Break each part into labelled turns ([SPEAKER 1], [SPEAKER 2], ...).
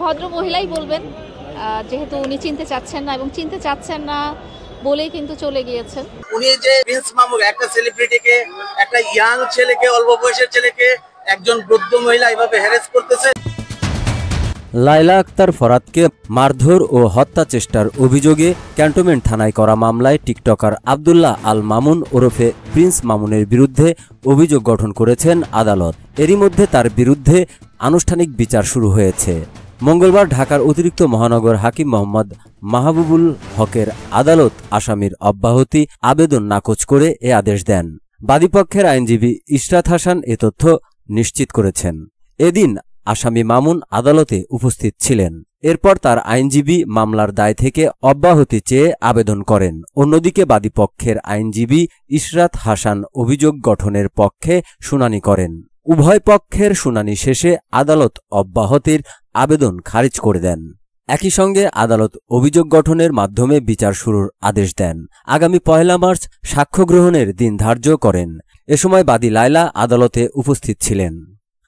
[SPEAKER 1] ভদ্র মহিলাই বলবেন, যেহেতু উনি চিনতে চাচ্ছেন না এবং চিনতে চাচ্ছেন না বলেই কিন্তু চলে গিয়েছেন।
[SPEAKER 2] উনি যে প্রিন্স মামুন একটা সেলিব্রিটিকে, একটা ইয়াং ছেলেকে, অল্প বয়সের ছেলেকে একজন বৃদ্ধ মহিলা এভাবে হ্যারাস করতেছে।
[SPEAKER 3] লায়লা আক্তার ফরাদকে মারধর ও হত্যা চেষ্টার অভিযোগে ক্যান্টনমেন্ট থানায় করা মামলায় টিকটকার আব্দুল্লাহ আল মামুন ওরফে প্রিন্স মামুনের বিরুদ্ধে অভিযোগ গঠন করেছেন আদালত। এরই মধ্যে তার বিরুদ্ধে আনুষ্ঠানিক বিচার শুরু হয়েছে। মঙ্গলবার ঢাকার অতিরিক্ত মহানগর হাকিম মোহাম্মদ মাহবুবুল হকের আদালত আসামির অব্যাহতি আবেদন নাকচ করে এ আদেশ দেন। বাদীপক্ষের আইনজীবী ইশরাত হাসান এ তথ্য নিশ্চিত করেছেন। এদিন আসামি মামুন আদালতে উপস্থিত ছিলেন। এরপর তার আইনজীবী মামলার দায় থেকে অব্যাহতি চেয়ে আবেদন করেন। অন্যদিকে বাদীপক্ষের আইনজীবী ইশরাত হাসান অভিযোগ গঠনের পক্ষে শুনানি করেন। উভয় পক্ষের শুনানি শেষে আদালত অব্যাহতির আবেদন খারিজ করে দেন। একই সঙ্গে আদালত অভিযোগ গঠনের মাধ্যমে বিচার শুরুর আদেশ দেন। আগামী 1 মার্চ সাক্ষ্য গ্রহণের দিন ধার্য করেন। এ সময় বাদী লায়লা আদালতে উপস্থিত ছিলেন।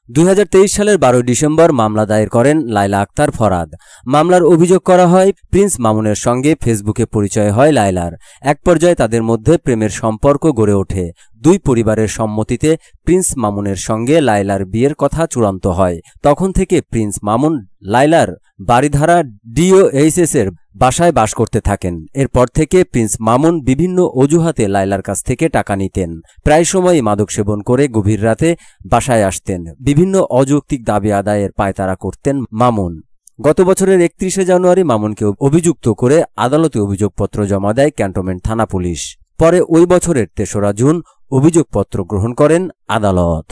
[SPEAKER 3] 2023 সালের 12 ডিসেম্বর মামলা দায়ের করেন লায়লা আক্তার ফরাদ। মামলার অভিযোগ করা হয়, প্রিন্স মামুনের সঙ্গে ফেসবুকে পরিচয় হয় লায়লার। এক পর্যায়ে তাদের মধ্যে প্রেমের সম্পর্ক গড়ে ওঠে। দুই পরিবারের সম্মতিতে প্রিন্স মামুনের সঙ্গে লায়লার বিয়ের কথা চূড়ান্ত হয়। তখন থেকে প্রিন্স মামুন লায়লার বারিধারা DOHS এর বাসায় বাস করতে থাকেন। এরপর থেকে প্রিন্স মামুন বিভিন্ন অজুহাতে লায়লার কাছ থেকে টাকা নিতেন। প্রায় সময়ই মাদক সেবন করে গভীর রাতে বাসায় আসতেন। বিভিন্ন অযৌক্তিক দাবি আদায়ের পায়তারা করতেন মামুন। গত বছরের 31 জানুয়ারি মামুনকে অভিযুক্ত করে আদালতে অভিযোগপত্র জমা দেয় ক্যান্টনমেন্ট থানা পুলিশ। পরে ওই বছরের 3রা জুন অভিযোগপত্র গ্রহণ করেন আদালত।